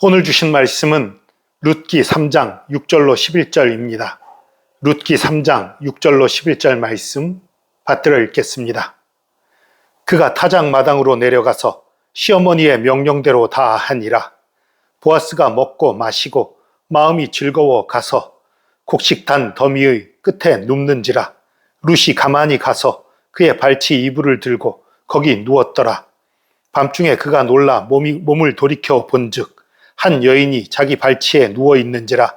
오늘 주신 말씀은 룻기 3장 6절로 11절입니다. 룻기 3장 6절로 11절 말씀 받들어 읽겠습니다. 그가 타작 마당으로 내려가서 시어머니의 명령대로 다 하니라. 보아스가 먹고 마시고 마음이 즐거워 가서 곡식단 더미의 끝에 눕는지라. 룻이 가만히 가서 그의 발치 이불을 들고 거기 누웠더라. 밤중에 그가 놀라 몸을 돌이켜 본즉 한 여인이 자기 발치에 누워 있는지라.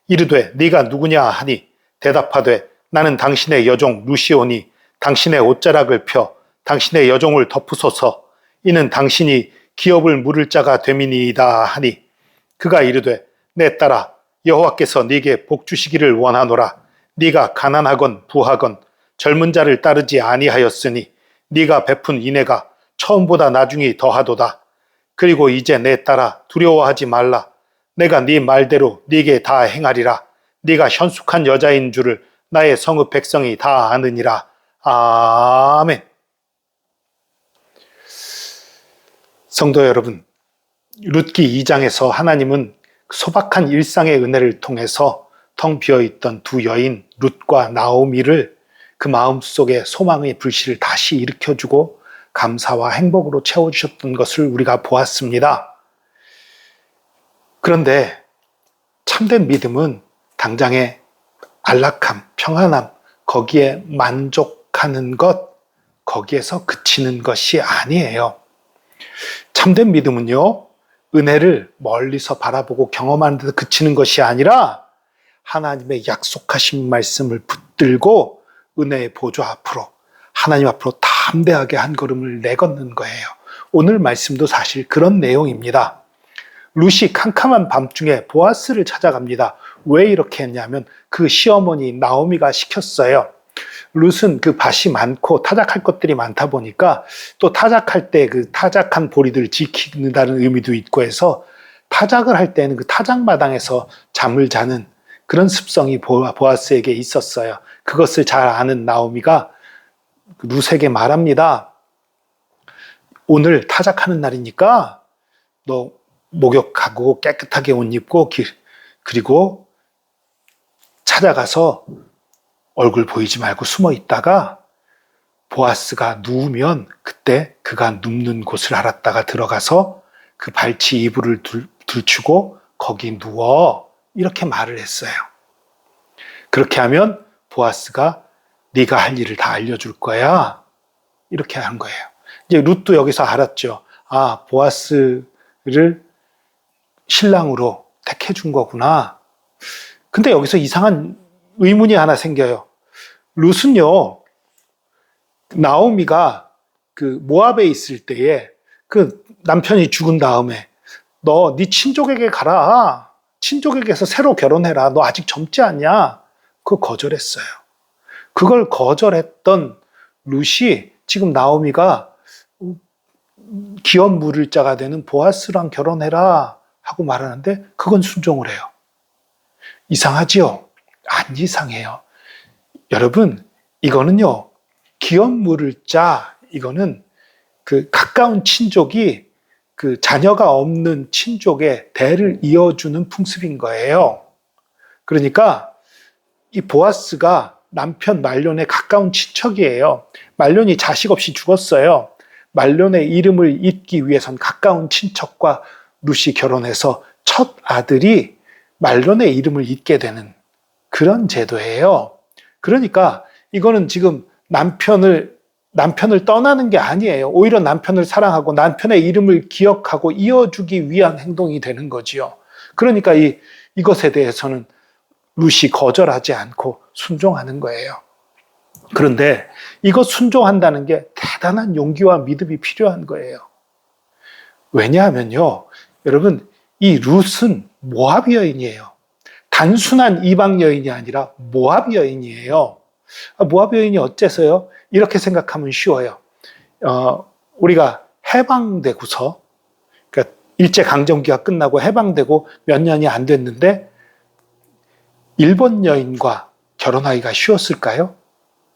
이르되 네가 누구냐 하니 대답하되 나는 당신의 여종 룻이오니 당신의 옷자락을 펴 당신의 여종을 덮으소서. 이는 당신이 기업을 물을 자가 됨이니이다 하니 그가 이르되 내 딸아 여호와께서 네게 복 주시기를 원하노라. 네가 가난하건 부하건 젊은 자를 따르지 아니하였으니 네가 베푼 인애가 처음보다 나중이 더하도다. 그리고 이제 내 딸아 두려워하지 말라. 내가 네 말대로 네게 다 행하리라. 네가 현숙한 여자인 줄을 나의 성읍 백성이 다 아느니라. 아멘. 성도 여러분, 룻기 2장에서 하나님은 소박한 일상의 은혜를 통해서 텅 비어있던 두 여인 룻과 나오미를 그 마음속에 소망의 불씨를 다시 일으켜주고 감사와 행복으로 채워주셨던 것을 우리가 보았습니다. 그런데 참된 믿음은 당장의 안락함, 평안함, 거기에 만족하는 것, 거기에서 그치는 것이 아니에요. 참된 믿음은요, 은혜를 멀리서 바라보고 경험하는 데서 그치는 것이 아니라 하나님의 약속하신 말씀을 붙들고 은혜의 보좌 앞으로, 하나님 앞으로 담대하게 한 걸음을 내걷는 거예요. 오늘 말씀도 사실 그런 내용입니다. 룻이 캄캄한 밤중에 보아스를 찾아갑니다. 왜 이렇게 했냐면 그 시어머니 나오미가 시켰어요. 룻은 그 밭이 많고 타작할 것들이 많다 보니까 또 타작할 때 그 타작한 보리들을 지킨다는 의미도 있고 해서 타작을 할 때는 그 타작마당에서 잠을 자는 그런 습성이 보아스에게 있었어요. 그것을 잘 아는 나오미가 룻에게 말합니다. 오늘 타작하는 날이니까 너 목욕하고 깨끗하게 옷 입고 그리고 찾아가서 얼굴 보이지 말고 숨어 있다가 보아스가 누우면 그때 그가 눕는 곳을 알았다가 들어가서 그 발치 이불을 들추고 거기 누워 이렇게 말을 했어요. 그렇게 하면 보아스가 네가 할 일을 다 알려줄 거야. 이렇게 한 거예요. 이제 룻도 여기서 알았죠. 아, 보아스를 신랑으로 택해 준 거구나. 근데 여기서 이상한 의문이 하나 생겨요. 룻은요, 나오미가 그 모압에 있을 때에 그 남편이 죽은 다음에 너 네 친족에게 가라. 친족에게서 새로 결혼해라. 너 아직 젊지 않냐? 그거 거절했어요. 그걸 거절했던 룻이 지금 나오미가 기업 물을 자가 되는 보아스랑 결혼해라 하고 말하는데 그건 순종을 해요. 이상하지요? 안 이상해요. 여러분, 이거는요, 기업 물을 자, 이거는 그 가까운 친족이 그 자녀가 없는 친족의 대를 이어주는 풍습인 거예요. 그러니까 이 보아스가 남편 말론의 가까운 친척이에요. 말론이 자식 없이 죽었어요. 말론의 이름을 잇기 위해선 가까운 친척과 룻이 결혼해서 첫 아들이 말론의 이름을 잇게 되는 그런 제도예요. 그러니까 이거는 지금 남편을 떠나는 게 아니에요. 오히려 남편을 사랑하고 남편의 이름을 기억하고 이어주기 위한 행동이 되는 거지요. 그러니까 이것에 대해서는 룻이 거절하지 않고 순종하는 거예요. 그런데 이것 순종한다는 게 대단한 용기와 믿음이 필요한 거예요. 왜냐하면요, 여러분, 이 룻은 모압 여인이에요. 단순한 이방 여인이 아니라 모압 여인이에요. 모압 여인이 어째서요? 이렇게 생각하면 쉬워요. 우리가 해방되고서, 그러니까 일제강점기가 끝나고 해방되고 몇 년이 안 됐는데 일본 여인과 결혼하기가 쉬웠을까요?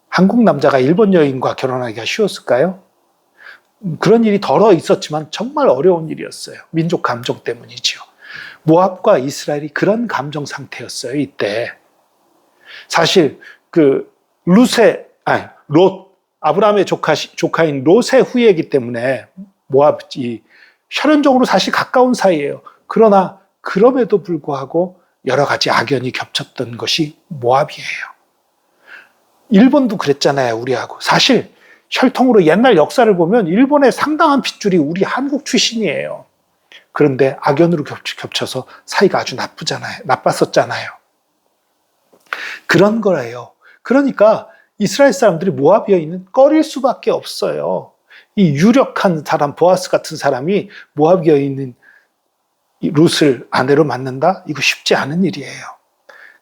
한국 남자가 일본 여인과 결혼하기가 쉬웠을까요? 그런 일이 덜어 있었지만 정말 어려운 일이었어요. 민족 감정 때문이죠. 모압과 이스라엘이 그런 감정 상태였어요, 이때. 사실 롯, 아브라함의 조카인 롯의 후예이기 때문에 모압이 혈연적으로 사실 가까운 사이예요. 그러나 그럼에도 불구하고 여러 가지 악연이 겹쳤던 것이 모압이에요. 일본도 그랬잖아요, 우리하고. 사실 혈통으로 옛날 역사를 보면 일본의 상당한 핏줄이 우리 한국 출신이에요. 그런데 악연으로 겹쳐서 사이가 아주 나빴었잖아요. 그런 거예요. 그러니까 이스라엘 사람들이 모압 여인은 꺼릴 수밖에 없어요. 이 유력한 사람, 보아스 같은 사람이 모압 여인은 룻을 아내로 만난다? 이거 쉽지 않은 일이에요.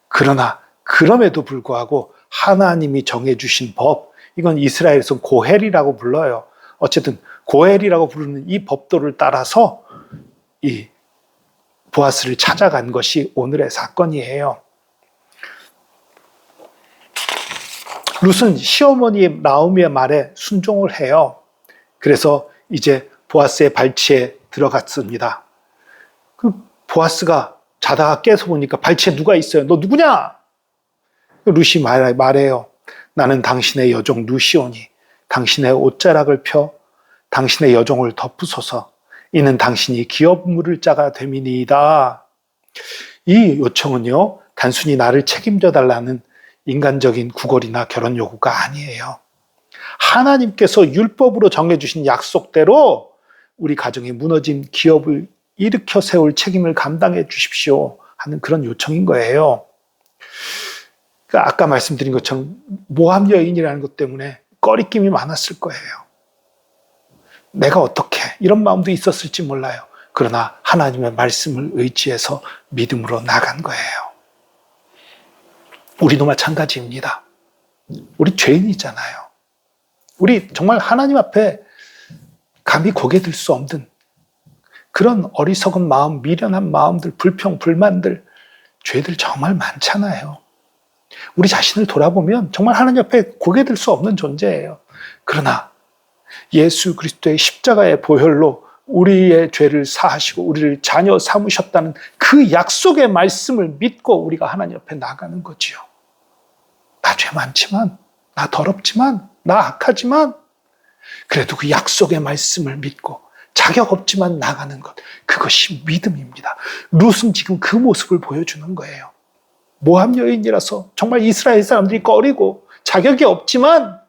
그러나 그럼에도 불구하고 하나님이 정해주신 법, 이건 이스라엘에서 고헬이라고 불러요. 어쨌든 고헬이라고 부르는 이 법도를 따라서 이 보아스를 찾아간 것이 오늘의 사건이에요. 룻은 시어머니 나오미의 말에 순종을 해요. 그래서 이제 보아스의 발치에 들어갔습니다. 그 보아스가 자다가 깨서 보니까 발치에 누가 있어요. 너 누구냐? 룻이 말해요. 나는 당신의 여종 룻이오니 당신의 옷자락을 펴 당신의 여종을 덮으소서. 이는 당신이 기업 물을 자가 됨이니이다. 이 요청은요, 단순히 나를 책임져 달라는 인간적인 구걸이나 결혼 요구가 아니에요. 하나님께서 율법으로 정해주신 약속대로 우리 가정의 무너진 기업을 일으켜 세울 책임을 감당해 주십시오 하는 그런 요청인 거예요. 그러니까 아까 말씀드린 것처럼 모함 여인이라는 것 때문에 꺼리낌이 많았을 거예요. 내가 어떻게 이런 마음도 있었을지 몰라요. 그러나 하나님의 말씀을 의지해서 믿음으로 나간 거예요. 우리도 마찬가지입니다. 우리 죄인이잖아요. 우리 정말 하나님 앞에 감히 고개 들 수 없는 그런 어리석은 마음, 미련한 마음들, 불평, 불만들, 죄들 정말 많잖아요. 우리 자신을 돌아보면 정말 하나님 앞에 고개 들 수 없는 존재예요. 그러나 예수 그리스도의 십자가의 보혈로 우리의 죄를 사하시고 우리를 자녀 삼으셨다는 그 약속의 말씀을 믿고 우리가 하나님 앞에 나가는 거지요. 나 죄 많지만, 나 더럽지만, 나 악하지만 그래도 그 약속의 말씀을 믿고 자격 없지만 나가는 것, 그것이 믿음입니다. 룻은 지금 그 모습을 보여주는 거예요. 모함 여인이라서 정말 이스라엘 사람들이 꺼리고 자격이 없지만,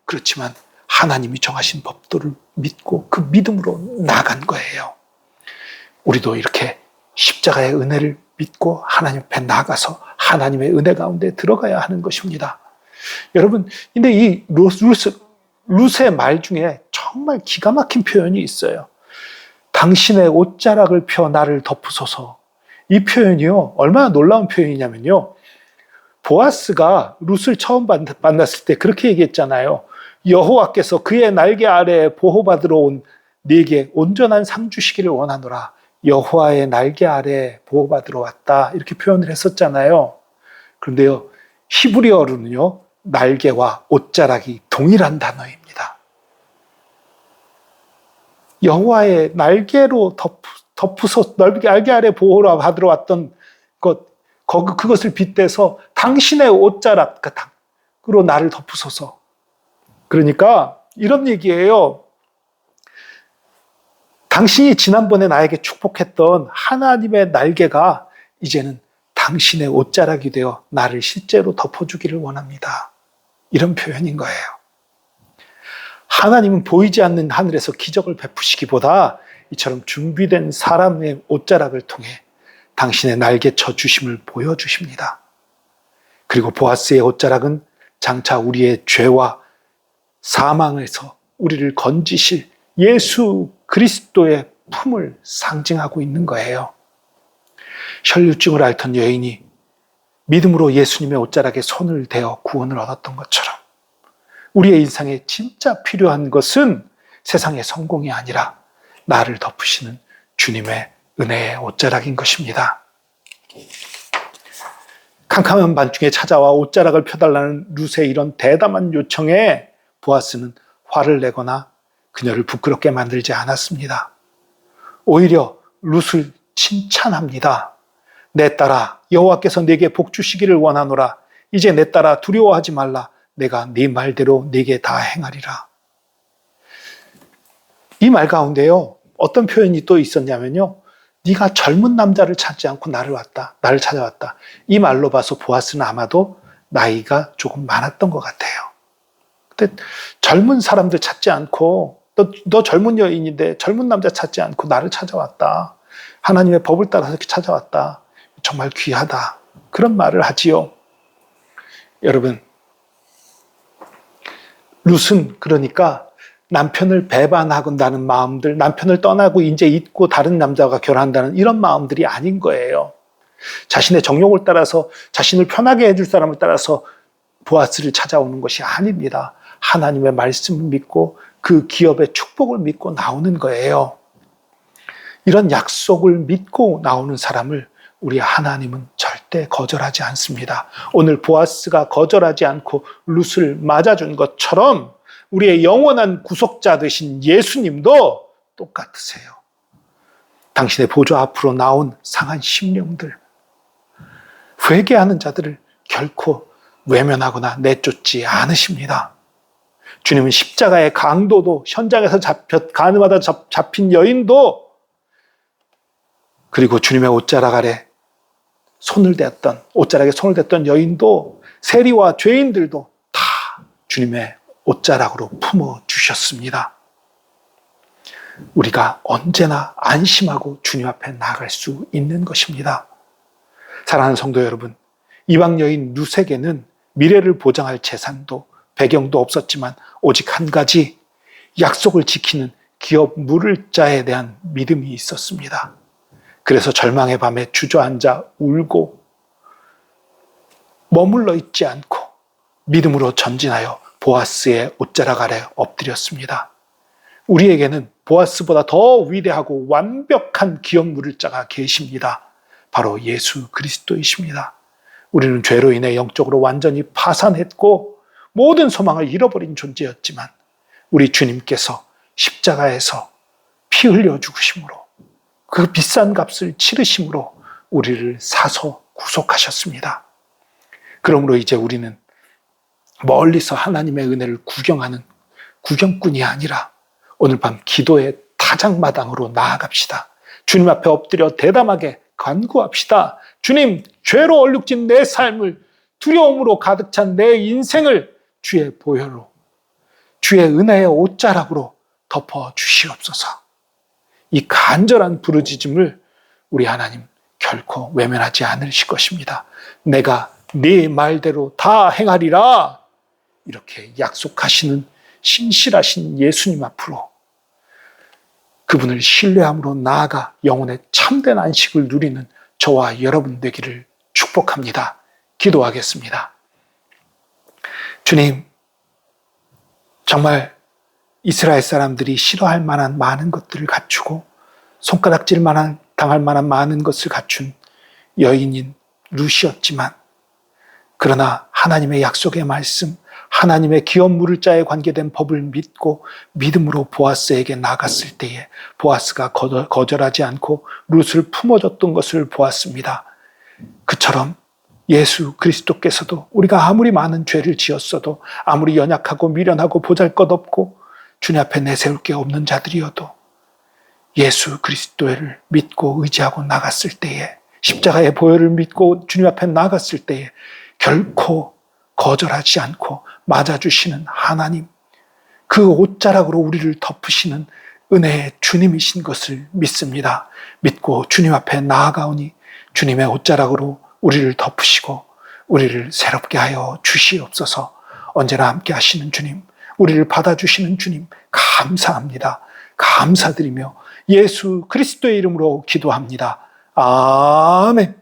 그렇지만 하나님이 정하신 법도를 믿고 그 믿음으로 나간 거예요. 우리도 이렇게 십자가의 은혜를 믿고 하나님 앞에 나가서 하나님의 은혜 가운데 들어가야 하는 것입니다. 여러분, 근데 이 룻의 말 중에 정말 기가 막힌 표현이 있어요. 당신의 옷자락을 펴 나를 덮으소서. 이 표현이요, 얼마나 놀라운 표현이냐면요, 보아스가 룻을 처음 만났을 때 그렇게 얘기했잖아요. 여호와께서 그의 날개 아래에 보호받으러 온 네게 온전한 상 주시기를 원하노라. 여호와의 날개 아래에 보호받으러 왔다, 이렇게 표현을 했었잖아요. 그런데요, 히브리어로는요, 날개와 옷자락이 동일한 단어입니다. 여호와의 날개로 덮으소, 날개 아래 보호를 받으러 왔던 그것을 빗대서 당신의 옷자락으로 나를 덮으소서. 그러니까 이런 얘기예요. 당신이 지난번에 나에게 축복했던 하나님의 날개가 이제는 당신의 옷자락이 되어 나를 실제로 덮어주기를 원합니다. 이런 표현인 거예요. 하나님은 보이지 않는 하늘에서 기적을 베푸시기보다 이처럼 준비된 사람의 옷자락을 통해 당신의 날개쳐 주심을 보여주십니다. 그리고 보아스의 옷자락은 장차 우리의 죄와 사망에서 우리를 건지실 예수 그리스도의 품을 상징하고 있는 거예요. 혈류증을 앓던 여인이 믿음으로 예수님의 옷자락에 손을 대어 구원을 얻었던 것처럼 우리의 인생에 진짜 필요한 것은 세상의 성공이 아니라 나를 덮으시는 주님의 은혜의 옷자락인 것입니다. 캄캄한 밤중에 찾아와 옷자락을 펴달라는 룻의 이런 대담한 요청에 보아스는 화를 내거나 그녀를 부끄럽게 만들지 않았습니다. 오히려 룻을 칭찬합니다. 내 딸아, 여호와께서 네게 복 주시기를 원하노라. 이제 내 딸아, 두려워하지 말라. 내가 네 말대로 네게 다 행하리라. 이 말 가운데요, 어떤 표현이 또 있었냐면요, 네가 젊은 남자를 찾지 않고 나를 찾아왔다. 이 말로 봐서 보아스는 아마도 나이가 조금 많았던 것 같아요. 근데 젊은 사람들 찾지 않고, 너 젊은 여인인데 젊은 남자 찾지 않고 나를 찾아왔다. 하나님의 법을 따라서 이렇게 찾아왔다. 정말 귀하다. 그런 말을 하지요. 여러분, 룻은 그러니까 남편을 배반하고다는 마음들, 남편을 떠나고 이제 잊고 다른 남자와 결혼한다는 이런 마음들이 아닌 거예요. 자신의 정욕을 따라서, 자신을 편하게 해줄 사람을 따라서 보아스를 찾아오는 것이 아닙니다. 하나님의 말씀을 믿고 그 기업의 축복을 믿고 나오는 거예요. 이런 약속을 믿고 나오는 사람을 우리 하나님은 절대 거절하지 않습니다. 오늘 보아스가 거절하지 않고 룻을 맞아준 것처럼 우리의 영원한 구속자 되신 예수님도 똑같으세요. 당신의 보좌 앞으로 나온 상한 심령들, 회개하는 자들을 결코 외면하거나 내쫓지 않으십니다. 주님은 십자가의 강도도, 현장에서 가늠하다 잡힌 여인도, 그리고 주님의 옷자락 아래 옷자락에 손을 댔던 여인도, 세리와 죄인들도 다 주님의 옷자락으로 품어주셨습니다. 우리가 언제나 안심하고 주님 앞에 나아갈 수 있는 것입니다. 사랑하는 성도 여러분, 이방 여인 룻에게는 미래를 보장할 재산도 배경도 없었지만 오직 한 가지, 약속을 지키는 기업 물을 자에 대한 믿음이 있었습니다. 그래서 절망의 밤에 주저앉아 울고 머물러 있지 않고 믿음으로 전진하여 보아스의 옷자락 아래 엎드렸습니다. 우리에게는 보아스보다 더 위대하고 완벽한 기업 물을 자가 계십니다. 바로 예수 그리스도이십니다. 우리는 죄로 인해 영적으로 완전히 파산했고 모든 소망을 잃어버린 존재였지만 우리 주님께서 십자가에서 피 흘려 죽으심으로, 그 비싼 값을 치르심으로 우리를 사서 구속하셨습니다. 그러므로 이제 우리는 멀리서 하나님의 은혜를 구경하는 구경꾼이 아니라 오늘 밤 기도의 타작마당으로 나아갑시다. 주님 앞에 엎드려 대담하게 간구합시다. 주님, 죄로 얼룩진 내 삶을, 두려움으로 가득 찬 내 인생을 주의 보혈로, 주의 은혜의 옷자락으로 덮어 주시옵소서. 이 간절한 부르짖음을 우리 하나님 결코 외면하지 않으실 것입니다. 내가 네 말대로 다 행하리라, 이렇게 약속하시는 신실하신 예수님 앞으로 그분을 신뢰함으로 나아가 영혼의 참된 안식을 누리는 저와 여러분 되기를 축복합니다. 기도하겠습니다. 주님, 정말 이스라엘 사람들이 싫어할 만한 많은 것들을 갖추고 손가락질 당할 만한 많은 것을 갖춘 여인인 룻이었지만, 그러나 하나님의 약속의 말씀, 하나님의 기업 물을 자에 관계된 법을 믿고 믿음으로 보아스에게 나갔을 때에 보아스가 거절하지 않고 룻을 품어줬던 것을 보았습니다. 그처럼 예수 그리스도께서도 우리가 아무리 많은 죄를 지었어도, 아무리 연약하고 미련하고 보잘것없고 주님 앞에 내세울 게 없는 자들이어도 예수 그리스도를 믿고 의지하고 나갔을 때에, 십자가의 보혈을 믿고 주님 앞에 나갔을 때에 결코 거절하지 않고 맞아주시는 하나님, 그 옷자락으로 우리를 덮으시는 은혜의 주님이신 것을 믿습니다. 믿고 주님 앞에 나아가오니 주님의 옷자락으로 우리를 덮으시고 우리를 새롭게 하여 주시옵소서. 언제나 함께 하시는 주님, 우리를 받아주시는 주님, 감사합니다. 감사드리며 예수 그리스도의 이름으로 기도합니다. 아멘.